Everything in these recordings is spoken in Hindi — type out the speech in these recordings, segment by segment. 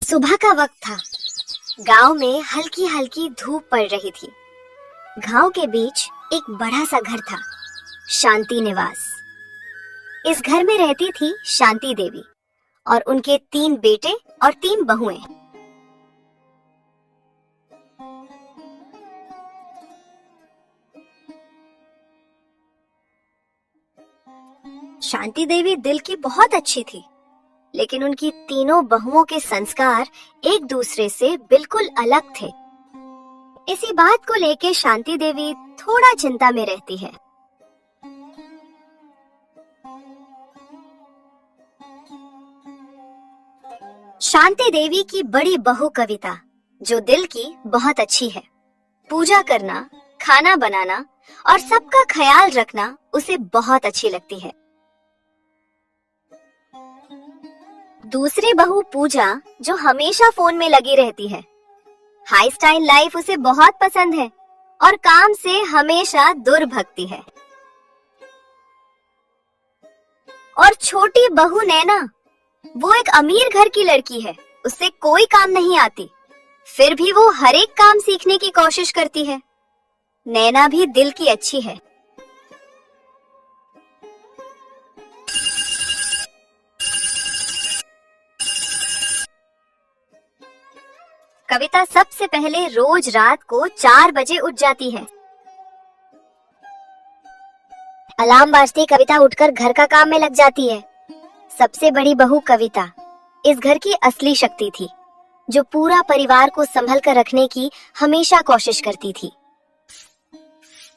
सुबह का वक्त था। गांव में हल्की हल्की धूप पड़ रही थी। गांव के बीच एक बड़ा सा घर था, शांति निवास। इस घर में रहती थी शांति देवी और उनके 3 बेटे और 3 बहुएं। शांति देवी दिल की बहुत अच्छी थी, लेकिन उनकी तीनों बहुओं के संस्कार एक दूसरे से बिल्कुल अलग थे। इसी बात को लेकर शांति देवी थोड़ा चिंता में रहती है। शांति देवी की बड़ी बहू कविता, जो दिल की बहुत अच्छी है, पूजा करना, खाना बनाना और सबका ख्याल रखना उसे बहुत अच्छी लगती है। दूसरी बहू पूजा, जो हमेशा फोन में लगी रहती है, हाई स्टाइल लाइफ उसे बहुत पसंद है और काम से हमेशा दूर भगती है। और छोटी बहू नैना, वो एक अमीर घर की लड़की है, उससे कोई काम नहीं आती, फिर भी वो हर एक काम सीखने की कोशिश करती है। नैना भी दिल की अच्छी है। कविता सबसे पहले रोज रात को 4 बजे उठ जाती है। अलार्म बाजते कविता उठकर घर का काम में लग जाती है। सबसे बड़ी बहू कविता इस घर की असली शक्ति थी, जो पूरा परिवार को संभल कर रखने की हमेशा कोशिश करती थी।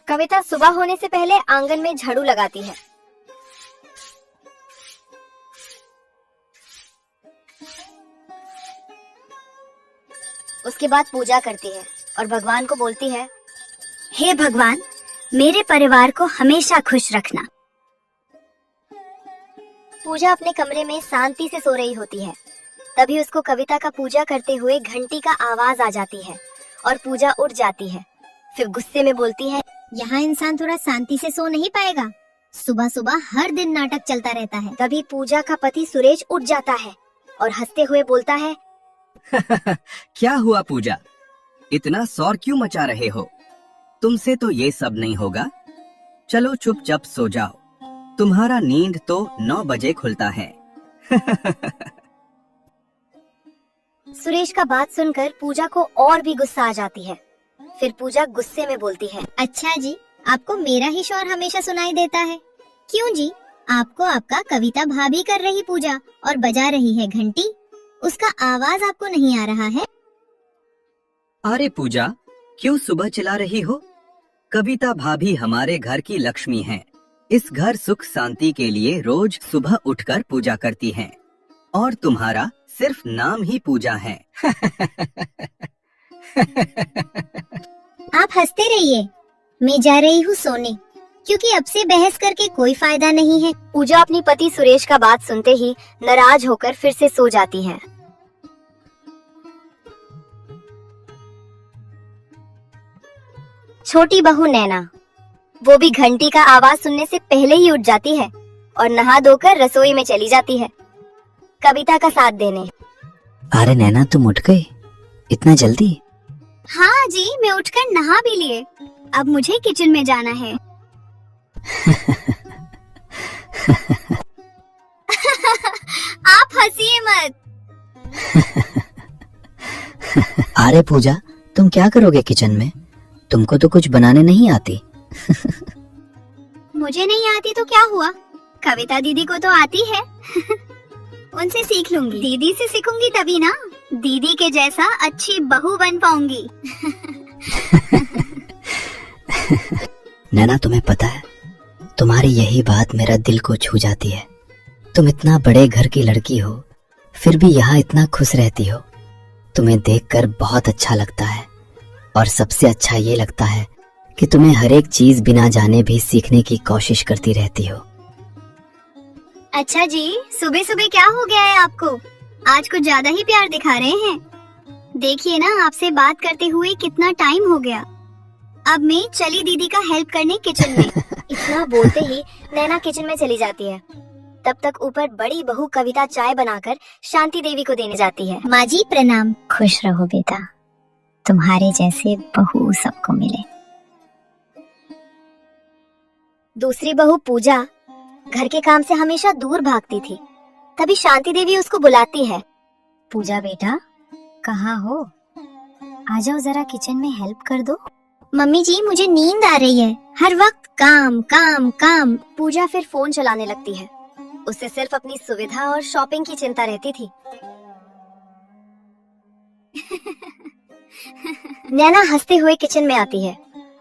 कविता सुबह होने से पहले आंगन में झाड़ू लगाती है। उसके बाद पूजा करती है और भगवान को बोलती है, हे भगवान, मेरे परिवार को हमेशा खुश रखना। पूजा अपने कमरे में शांति से सो रही होती है। तभी उसको कविता का पूजा करते हुए घंटी का आवाज आ जाती है और पूजा उठ जाती है। फिर गुस्से में बोलती है, यहाँ इंसान थोड़ा शांति से सो नहीं पाएगा, सुबह सुबह हर दिन नाटक चलता रहता है। तभी पूजा का पति सुरेश उठ जाता है और हंसते हुए बोलता है, क्या हुआ पूजा, इतना शोर क्यों मचा रहे हो? तुमसे तो ये सब नहीं होगा। चलो चुपचाप सो जाओ, तुम्हारा नींद तो 9 बजे खुलता है। सुरेश का बात सुनकर पूजा को और भी गुस्सा आ जाती है। फिर पूजा गुस्से में बोलती है, अच्छा जी, आपको मेरा ही शोर हमेशा सुनाई देता है? क्यों जी, आपको आपका कविता भाभी कर रही पूजा और बजा रही है घंटी, उसका आवाज आपको नहीं आ रहा है? अरे पूजा, क्यों सुबह चिल्ला रही हो? कविता भाभी हमारे घर की लक्ष्मी हैं। इस घर सुख शांति के लिए रोज सुबह उठकर पूजा करती हैं, और तुम्हारा सिर्फ नाम ही पूजा है। आप हंसते रहिए, मैं जा रही हूँ सोने, क्योंकि अब से बहस करके कोई फायदा नहीं है। पूजा अपनी पति सुरेश का बात सुनते ही नाराज होकर फिर से सो जाती है। छोटी बहू नैना, वो भी घंटी का आवाज सुनने से पहले ही उठ जाती है और नहा धोकर रसोई में चली जाती है कविता का साथ देने। अरे नैना, तुम उठ गई इतना जल्दी? हाँ जी, मैं उठकर नहा भी लिए, अब मुझे किचन में जाना है। आप हंसिए मत। अरे पूजा, तुम क्या करोगे किचन में? तुमको तो कुछ बनाने नहीं आती। मुझे नहीं आती तो क्या हुआ, कविता दीदी को तो आती है। उनसे सीख लूंगी। दीदी से सीखूंगी तभी ना दीदी के जैसा अच्छी बहू बन पाऊंगी। नैना, तुम्हें पता है, तुम्हारी यही बात मेरा दिल को छू जाती है। तुम इतना बड़े घर की लड़की हो, फिर भी यहाँ इतना खुश रहती हो। तुम्हें देखकर बहुत अच्छा लगता है, और सबसे अच्छा ये लगता है कि तुम्हें हर एक चीज बिना जाने भी सीखने की कोशिश करती रहती हो। अच्छा जी, सुबह सुबह क्या हो गया है आपको? आज कुछ ज्यादा ही प्यार दिखा रहे हैं। देखिए ना, आपसे बात करते हुए कितना टाइम हो गया। अब मैं चली दीदी का हेल्प करने किचन में। इतना बोलते ही नैना किचन में चली जाती है। तब तक ऊपर बड़ी बहू कविता चाय बनाकर शांति देवी को देने जाती है। माँ जी प्रणाम। खुश रहो बेटा, तुम्हारे जैसे बहू सबको मिले। दूसरी बहू पूजा घर के काम से हमेशा दूर भागती थी। तभी शांति देवी उसको बुलाती है। पूजा बेटा, कहाँ हो? आ जाओ, जरा किचन में हेल्प कर दो। मम्मी जी, मुझे नींद आ रही है, हर वक्त काम काम काम। पूजा फिर फोन चलाने लगती है। उसे सिर्फ अपनी सुविधा और शॉपिंग की चिंता रहती थी। नैना हंसते हुए किचन में आती है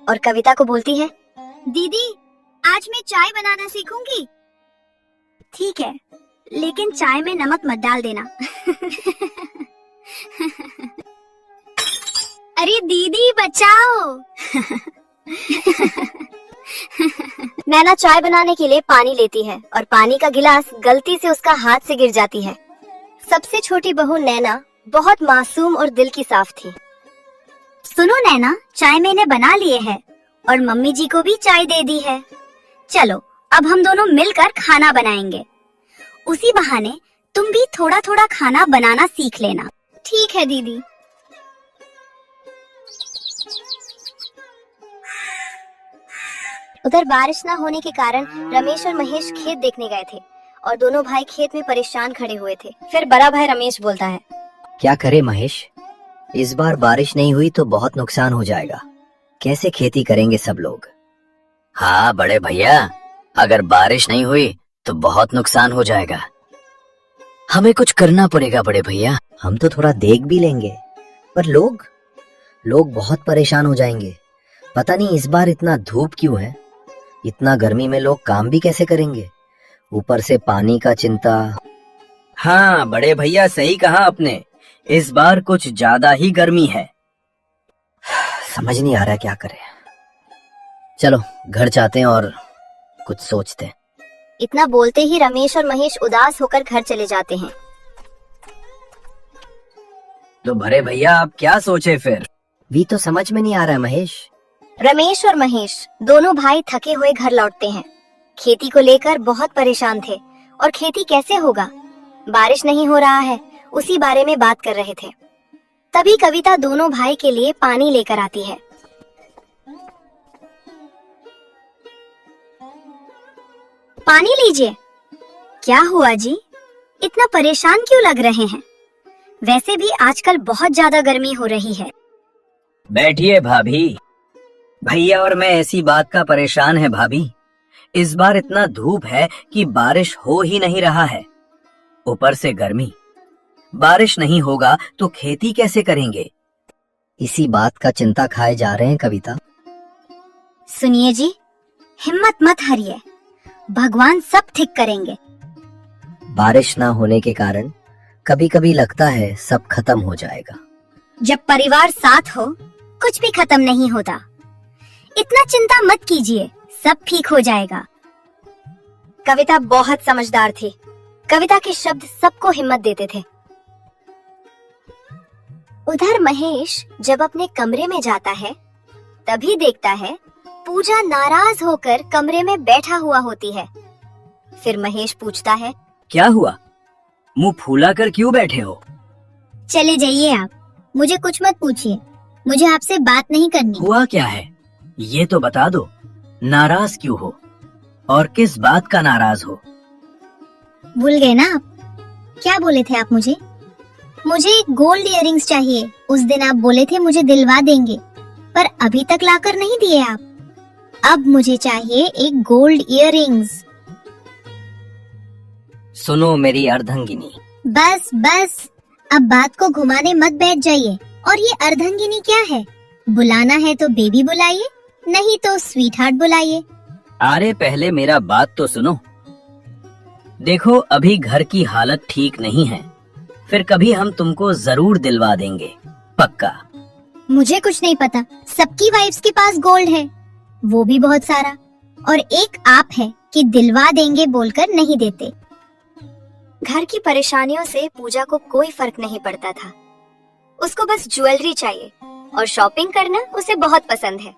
और कविता को बोलती है, दीदी आज मैं चाय बनाना सीखूंगी। ठीक है, लेकिन चाय में नमक मत डाल देना। अरे दीदी बचाओ। नैना चाय बनाने के लिए पानी लेती है और पानी का गिलास गलती से उसका हाथ से गिर जाती है। सबसे छोटी बहू नैना बहुत मासूम और दिल की साफ थी। सुनो नैना, चाय मैंने बना लिए है और मम्मी जी को भी चाय दे दी है। चलो अब हम दोनों मिलकर खाना बनाएंगे। उसी बहाने तुम भी थोड़ा थोड़ा खाना बनाना सीख लेना। ठीक है दीदी। उधर बारिश न होने के कारण रमेश और महेश खेत देखने गए थे और दोनों भाई खेत में परेशान खड़े हुए थे। फिर बड़ा भाई रमेश बोलता है, क्या करे महेश, इस बार बारिश नहीं हुई तो बहुत नुकसान हो जाएगा। कैसे खेती करेंगे सब लोग? हाँ बड़े भैया, अगर बारिश नहीं हुई तो बहुत नुकसान हो जाएगा। हमें कुछ करना पड़ेगा बड़े भैया। हम तो थोड़ा देख भी लेंगे, पर लोग बहुत परेशान हो जाएंगे। पता नहीं इस बार इतना धूप क्यों है। इतना गर्मी में लोग काम भी कैसे करेंगे? ऊपर से पानी का चिंता। हाँ बड़े भैया, सही कहा आपने, इस बार कुछ ज्यादा ही गर्मी है। समझ नहीं आ रहा क्या करें। चलो घर जाते हैं और कुछ सोचते हैं। इतना बोलते ही रमेश और महेश उदास होकर घर चले जाते हैं। तो बड़े भैया आप क्या सोचे फिर? भी तो समझ में नहीं आ रहा है महेश। रमेश और महेश दोनों भाई थके हुए घर लौटते हैं। खेती को लेकर बहुत परेशान थे और खेती कैसे होगा, बारिश नहीं हो रहा है, उसी बारे में बात कर रहे थे। तभी कविता दोनों भाई के लिए पानी लेकर आती है। पानी लीजिए। क्या हुआ जी, इतना परेशान क्यों लग रहे हैं? वैसे भी आजकल बहुत ज्यादा गर्मी हो रही है। बैठिए भाभी। भैया और मैं ऐसी बात का परेशान है भाभी। इस बार इतना धूप है कि बारिश हो ही नहीं रहा है, ऊपर से गर्मी। बारिश नहीं होगा तो खेती कैसे करेंगे? इसी बात का चिंता खाए जा रहे हैं कविता। सुनिए जी, हिम्मत मत हारिए, भगवान सब ठीक करेंगे। बारिश ना होने के कारण कभी कभी लगता है सब खत्म हो जाएगा। जब परिवार साथ हो कुछ भी खत्म नहीं होता। इतना चिंता मत कीजिए, सब ठीक हो जाएगा। कविता बहुत समझदार थी। कविता के शब्द सबको हिम्मत देते थे। उधर महेश जब अपने कमरे में जाता है तभी देखता है पूजा नाराज होकर कमरे में बैठा हुआ होती है। फिर महेश पूछता है, क्या हुआ, मुंह फूला कर क्यों बैठे हो? चले जाइए आप, मुझे कुछ मत पूछिए, मुझे आपसे बात नहीं करनी। हुआ क्या है ये तो बता दो, नाराज क्यों हो और किस बात का नाराज हो? भूल गए ना आप? क्या बोले थे आप मुझे? मुझे एक गोल्ड इयररिंग्स चाहिए। उस दिन आप बोले थे मुझे दिलवा देंगे, पर अभी तक लाकर नहीं दिए आप। अब मुझे चाहिए एक गोल्ड इयररिंग्स। सुनो मेरी अर्धंगिनी। बस बस, अब बात को घुमाने मत बैठ जाइए। और ये अर्धंगिनी क्या है? बुलाना है तो बेबी बुलाइए, नहीं तो स्वीट हार्ट बुलाइए। अरे पहले मेरा बात तो सुनो। देखो अभी घर की हालत ठीक नहीं है, फिर कभी हम तुमको जरूर दिलवा देंगे, पक्का। मुझे कुछ नहीं पता, सबकी वाइफ्स के पास गोल्ड है, वो भी बहुत सारा, और एक आप है कि दिलवा देंगे बोलकर नहीं देते। घर की परेशानियों से पूजा को कोई फर्क नहीं पड़ता था। उसको बस ज्वेलरी चाहिए और शॉपिंग करना उसे बहुत पसंद है।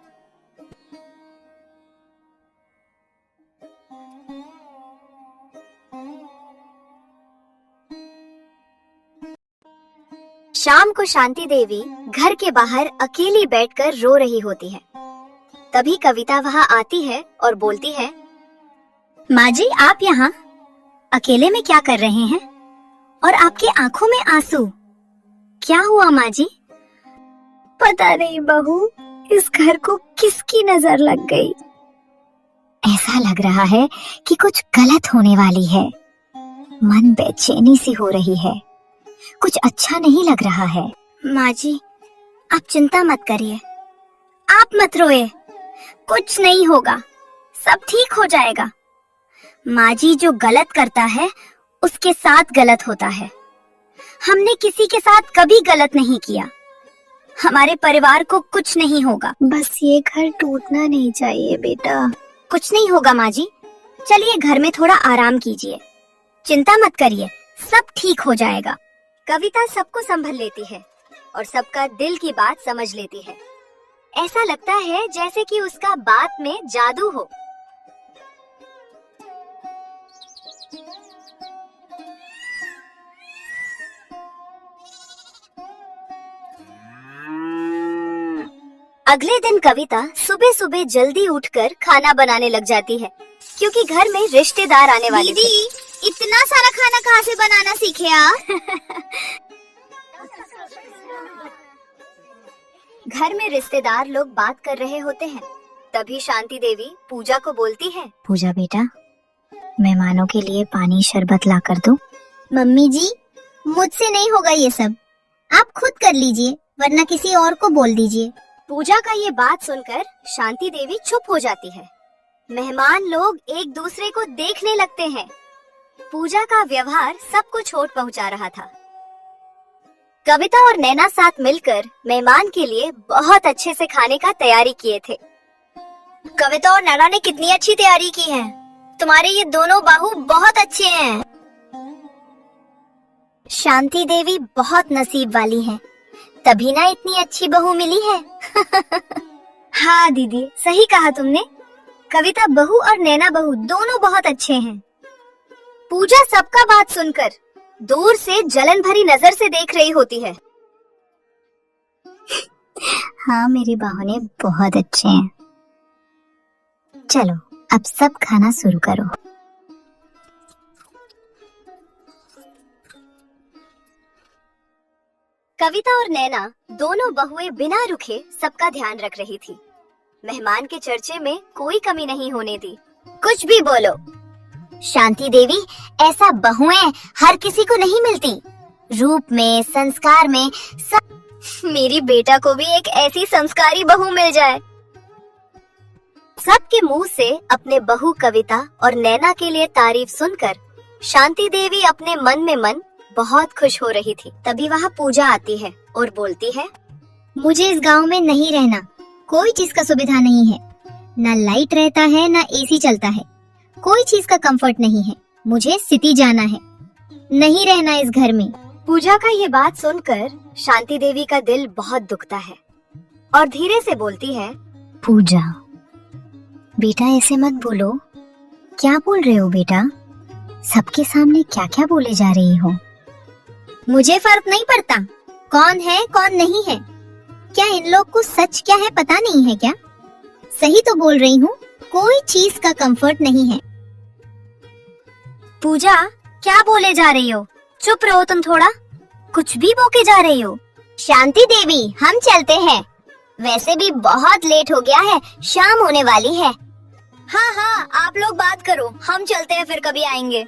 शाम को शांति देवी घर के बाहर अकेली बैठकर रो रही होती है। तभी कविता वहां आती है और बोलती है, माँ जी आप यहाँ अकेले में क्या कर रहे हैं और आपकी आंखों में आंसू, क्या हुआ माँ जी? पता नहीं बहू, इस घर को किसकी नजर लग गई। ऐसा लग रहा है कि कुछ गलत होने वाली है। मन बेचैनी सी हो रही है, कुछ अच्छा नहीं लग रहा है। माँ जी आप चिंता मत करिए, आप मत रोए, कुछ नहीं होगा, सब ठीक हो जाएगा। माँ जी जो गलत करता है उसके साथ गलत होता है। हमने किसी के साथ कभी गलत नहीं किया, हमारे परिवार को कुछ नहीं होगा। बस ये घर टूटना नहीं चाहिए बेटा। कुछ नहीं होगा माँ जी, चलिए घर में थोड़ा आराम कीजिए, चिंता मत करिए, सब ठीक हो जाएगा। कविता सबको संभल लेती है और सबका दिल की बात समझ लेती है। ऐसा लगता है जैसे कि उसका बात में जादू हो। अगले दिन कविता सुबह सुबह जल्दी उठकर खाना बनाने लग जाती है, क्योंकि घर में रिश्तेदार आने वाले थे। दीदी, इतना सारा खाना कहाँ से बनाना सीखे आप? घर में रिश्तेदार लोग बात कर रहे होते हैं। तभी शांति देवी पूजा को बोलती है, पूजा बेटा मेहमानों के लिए पानी शरबत ला कर दो। मम्मी जी मुझसे नहीं होगा ये सब, आप खुद कर लीजिए वरना किसी और को बोल दीजिए। पूजा का ये बात सुनकर शांति देवी चुप हो जाती है। मेहमान लोग एक दूसरे को देखने लगते हैं। पूजा का व्यवहार सबको चोट पहुंचा रहा था। कविता और नैना साथ मिलकर मेहमान के लिए बहुत अच्छे से खाने का तैयारी किए थे। कविता और नैना ने कितनी अच्छी तैयारी की है, तुम्हारे ये दोनों बाहु बहुत अच्छे हैं। शांति देवी बहुत नसीब वाली है, तभी ना इतनी अच्छी बहू मिली है। हाँ दीदी सही कहा तुमने, कविता बहू और नैना बहू दोनों बहुत अच्छे हैं। पूजा सबका बात सुनकर दूर से जलन भरी नजर से देख रही होती है। हाँ मेरी बहू बहुत अच्छे हैं, चलो अब सब खाना शुरू करो। कविता और नैना दोनों बहुएं बिना रुके सबका ध्यान रख रही थी। मेहमान के चर्चे में कोई कमी नहीं होने दी। कुछ भी बोलो शांति देवी, ऐसा बहुएं हर किसी को नहीं मिलती, रूप में संस्कार में सब। मेरी बेटा को भी एक ऐसी संस्कारी बहू मिल जाए। सबके मुंह से अपने बहू कविता और नैना के लिए तारीफ सुनकर शांति देवी अपने मन में मन बहुत खुश हो रही थी। तभी वहाँ पूजा आती है और बोलती है, मुझे इस गांव में नहीं रहना, कोई चीज का सुविधा नहीं है, न लाइट रहता है न एसी चलता है, कोई चीज का कंफर्ट नहीं है, मुझे सिटी जाना है, नहीं रहना इस घर में। पूजा का ये बात सुनकर शांति देवी का दिल बहुत दुखता है और धीरे से बोलती है, पूजा बेटा ऐसे मत बोलो, क्या बोल रहे हो बेटा, सबके सामने क्या क्या बोले जा रही हो। मुझे फर्क नहीं पड़ता कौन है कौन नहीं है, क्या इन लोग को सच क्या है पता नहीं है क्या? सही तो बोल रही हूँ, कोई चीज का कंफर्ट नहीं है। पूजा क्या बोले जा रही हो, चुप रहो तुम थोड़ा, कुछ भी बोके जा रही हो। शांति देवी हम चलते हैं, वैसे भी बहुत लेट हो गया है, शाम होने वाली है। हाँ हाँ आप लोग बात करो, हम चलते हैं फिर कभी आएंगे।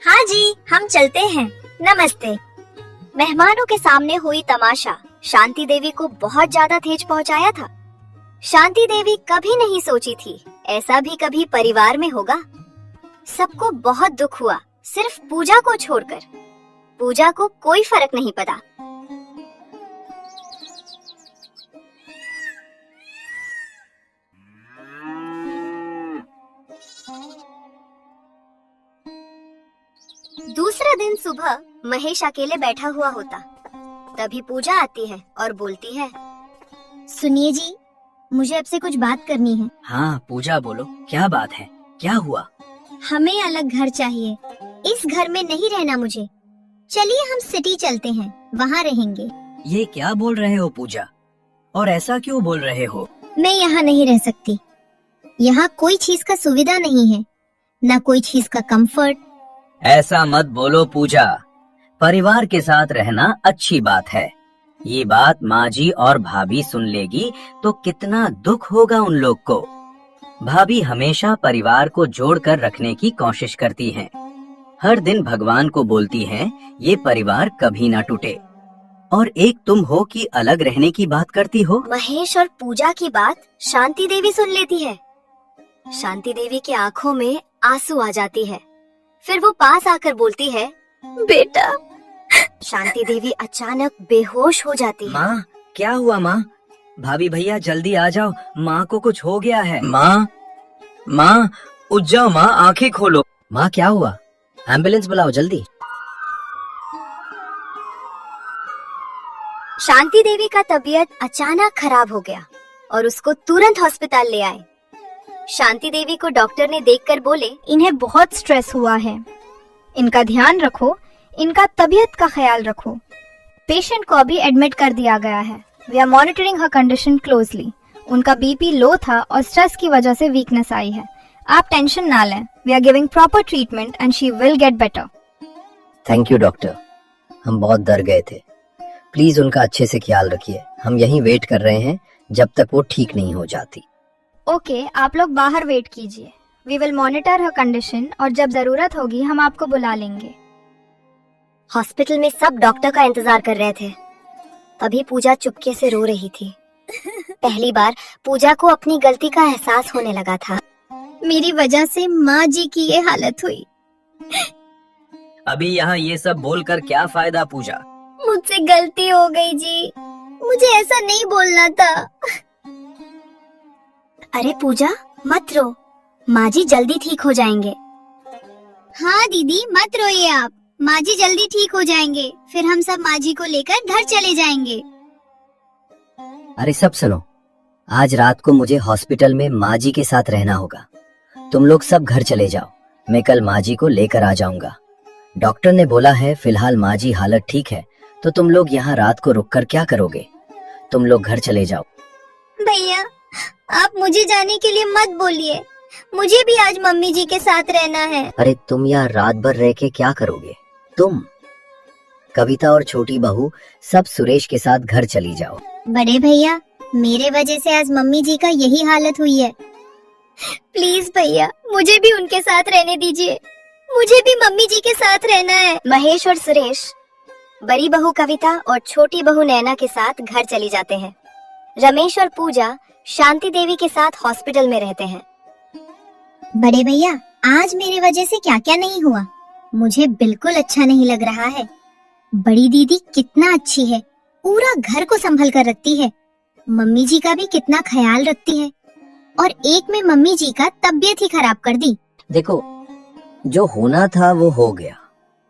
हाँ जी हम चलते हैं, नमस्ते। मेहमानों के सामने हुई तमाशा शांति देवी को बहुत ज्यादा ठेस पहुंचाया था। शांति देवी कभी नहीं सोची थी ऐसा भी कभी परिवार में होगा। सबको बहुत दुख हुआ, सिर्फ पूजा को छोड़कर। पूजा को कोई फर्क नहीं पड़ा। दूसरा दिन सुबह महेश अकेले बैठा हुआ होता। तभी पूजा आती है और बोलती है, सुनिए जी मुझे आपसे कुछ बात करनी है। हाँ पूजा बोलो, क्या बात है, क्या हुआ? हमें अलग घर चाहिए, इस घर में नहीं रहना मुझे। चलिए हम सिटी चलते हैं, वहाँ रहेंगे। ये क्या बोल रहे हो पूजा? और ऐसा क्यों बोल रहे हो? मैं यहाँ नहीं रह सकती। यहाँ कोई चीज का सुविधा नहीं है, ना कोई चीज का कंफर्ट। ऐसा मत बोलो पूजा। परिवार के साथ रहना अच्छी बात है। ये बात माँ जी और भाभी सुन लेगी तो कितना दुख होगा उन लोग को। भाभी हमेशा परिवार को जोड़कर रखने की कोशिश करती हैं। हर दिन भगवान को बोलती हैं, ये परिवार कभी ना टूटे। और एक तुम हो कि अलग रहने की बात करती हो। महेश और पूजा की बात शांति देवी सुन लेती है। शांति देवी की आंखों में आंसू आ जाती है। फिर वो पास आकर बोलती है, बेटा। शांति देवी अचानक बेहोश हो जाती है। माँ, क्या हुआ माँ? भाभी भैया जल्दी आ जाओ, माँ को कुछ हो गया है। माँ, माँ उठ जाओ माँ, आंखें खोलो। माँ क्या हुआ? एम्बुलेंस बुलाओ जल्दी। शांति देवी का तबीयत अचानक खराब हो गया और उसको तुरंत हॉस्पिटल ले आए। शांति देवी को डॉक्टर ने देखकर बोले, इन्हें बहुत स्ट्रेस हुआ है, इनका ध्यान रखो, इनका तबीयत का ख्याल रखो। पेशेंट को अभी एडमिट कर दिया गया है। वी आर मॉनिटरिंग हर कंडीशन क्लोजली। उनका बीपी लो था और स्ट्रेस की वजह से वीकनेस आई है। आप टेंशन ना लें, we are giving proper treatment and she will get better. Thank you doctor, हम बहुत डर गए थे। प्लीज उनका अच्छे से ख्याल रखिए। हम यहीं वेट कर रहे हैं जब तक वो ठीक नहीं हो जाती। ओके, आप लोग बाहर वेट कीजिए। वी विल मॉनिटर हर कंडीशन और जब जरूरत होगी हम आपको बुला लेंगे। हॉस्पिटल में सब डॉक्टर का इंतजार कर रहे थे। तभी पूजा चुपके से रो रही थी। पहली बार पूजा को अपनी गलती का एहसास होने लगा था। मेरी वजह से माँ जी की ये हालत हुई। अभी यहाँ ये सब बोलकर क्या फायदा पूजा? मुझसे गलती हो गई जी, मुझे ऐसा नहीं बोलना था। अरे पूजा मत रो, माँ जी जल्दी ठीक हो जाएंगे। हाँ दीदी मत रोइए आप, माँ जी जल्दी ठीक हो जाएंगे। फिर हम सब माँ जी को लेकर घर चले जाएंगे। अरे सब सुनो, आज रात को मुझे हॉस्पिटल में माँ जी के साथ रहना होगा। तुम लोग सब घर चले जाओ, मैं कल माँ जी को लेकर आ जाऊंगा। डॉक्टर ने बोला है फिलहाल माँ जी हालत ठीक है, तो तुम लोग यहाँ रात को रुककर क्या करोगे? तुम लोग घर चले जाओ। भैया आप मुझे जाने के लिए मत बोलिए, मुझे भी आज मम्मी जी के साथ रहना है। अरे तुम यहाँ रात भर रह के क्या करोगे? तुम, कविता और छोटी बहू सब सुरेश के साथ घर चली जाओ। बड़े भैया मेरे वजह से आज मम्मी जी का यही हालत हुई है। प्लीज भैया मुझे भी उनके साथ रहने दीजिए, मुझे भी मम्मी जी के साथ रहना है। महेश और सुरेश बड़ी बहू कविता और छोटी बहू नैना के साथ घर चली जाते हैं। रमेश और पूजा शांति देवी के साथ हॉस्पिटल में रहते हैं। बड़े भैया आज मेरी वजह से क्या क्या नहीं हुआ, मुझे बिल्कुल अच्छा नहीं लग रहा है। बड़ी दीदी कितना अच्छी है, पूरा घर को संभल कर रखती है, मम्मी जी का भी कितना ख्याल रखती है, और एक में मम्मी जी का तबीयत ही खराब कर दी। देखो जो होना था वो हो गया,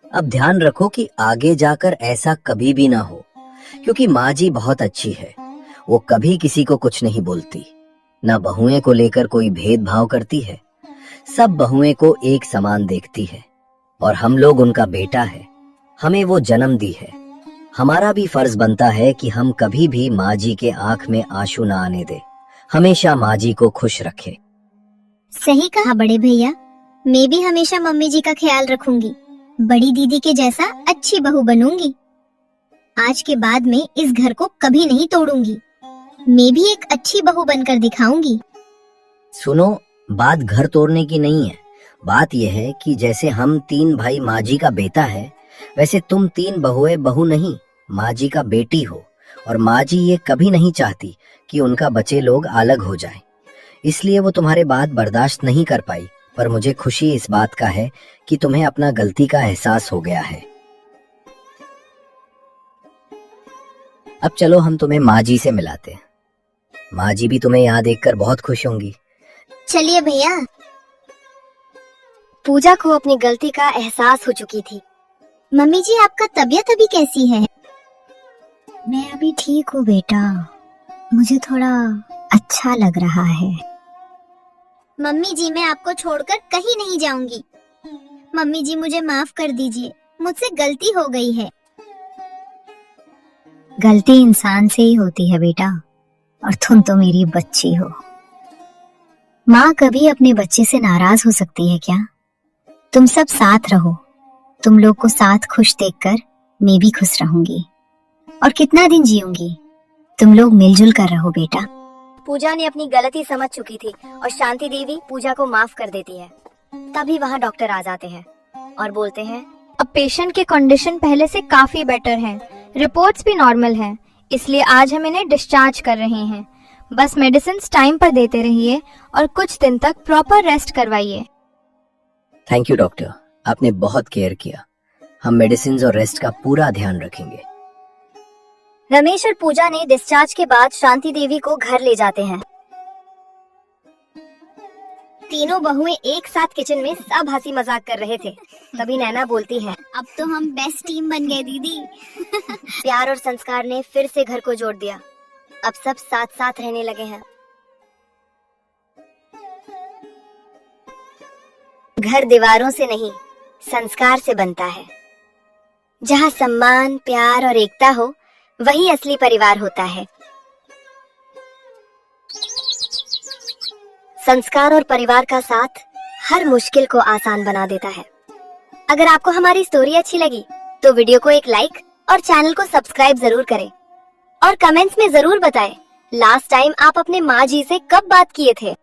अब ध्यान रखो कि आगे जाकर ऐसा कभी भी ना हो, क्योंकि माँ जी बहुत अच्छी है। वो कभी किसी को कुछ नहीं बोलती, ना बहुएं को लेकर कोई भेदभाव करती है। सब बहुएं को एक समान देखती है और हम लोग उनका बेटा है, हमें वो जन्म दी है। हमारा भी फर्ज बनता है कि हम कभी भी माँ जी के आंख में आंसू ना आने दे, हमेशा माँ जी को खुश रखे। सही कहा बड़े भैया, मैं भी हमेशा मम्मी जी का ख्याल रखूंगी, बड़ी दीदी के जैसा अच्छी बहू बनूंगी। आज के बाद मैं इस घर को कभी नहीं तोड़ूंगी, मैं भी एक अच्छी बहू बनकर दिखाऊंगी। सुनो, बात घर तोड़ने की नहीं है, बात यह है कि जैसे हम 3 भाई माँ जी का बेटा है, वैसे तुम 3 बहुएं बहू नहीं माँ जी का बेटी हो, और माँ जी ये कभी नहीं चाहती कि उनका बच्चे लोग अलग हो जाएं। इसलिए वो तुम्हारे बात बर्दाश्त नहीं कर पाई, पर मुझे खुशी इस बात का है कि तुम्हें अपना गलती का एहसास हो गया है। अब चलो हम तुम्हें माँ जी से मिलाते हैं, माँ जी भी तुम्हें यहाँ देखकर बहुत खुश होंगी। चलिए भैया। पूजा को अपनी गलती का एहसास हो चुकी थी। मम्मी जी आपका तबीयत अभी कैसी है? मैं अभी ठीक हूँ बेटा, मुझे थोड़ा अच्छा लग रहा है। मम्मी जी मैं आपको छोड़कर कहीं नहीं जाऊंगी। मम्मी जी मुझे माफ कर दीजिए, मुझसे गलती हो गई है। गलती इंसान से ही होती है बेटा, और तुम तो मेरी बच्ची हो। माँ कभी अपने बच्चे से नाराज हो सकती है क्या? तुम सब साथ रहो। तुम लोग को साथ खुश देखकर मैं भी खुश रहूंगी। और कितना दिन जीऊंगी? तुम लोग मिलजुल कर रहो बेटा। पूजा ने अपनी गलती समझ चुकी थी और शांति देवी पूजा को माफ कर देती है। तभी वहाँ डॉक्टर आ जाते हैं और बोलते हैं, अब पेशेंट की कंडीशन पहले से काफी बेटर है, रिपोर्ट्स भी नॉर्मल हैं, इसलिए आज हम इन्हें डिस्चार्ज कर रहे हैं। बस मेडिसिन टाइम पर देते रहिए और कुछ दिन तक प्रॉपर रेस्ट करवाइए। थैंक यू डॉक्टर, आपने बहुत केयर किया। हम मेडिसिन और रेस्ट का पूरा ध्यान रखेंगे। रमेश और पूजा ने डिस्चार्ज के बाद शांति देवी को घर ले जाते हैं। तीनों बहुएं एक साथ किचन में सब हंसी मजाक कर रहे थे। तभी नैना बोलती है, अब तो हम बेस्ट टीम बन गए दीदी। प्यार और संस्कार ने फिर से घर को जोड़ दिया। अब सब साथ साथ रहने लगे हैं। घर दीवारों से नहीं, संस्कार से बनता है। जहाँ सम्मान, प्यार और एकता हो, वही असली परिवार होता है। संस्कार और परिवार का साथ हर मुश्किल को आसान बना देता है। अगर आपको हमारी स्टोरी अच्छी लगी तो वीडियो को एक लाइक और चैनल को सब्सक्राइब जरूर करें और कमेंट्स में जरूर बताएं लास्ट टाइम आप अपने माँ जी से कब बात किए थे।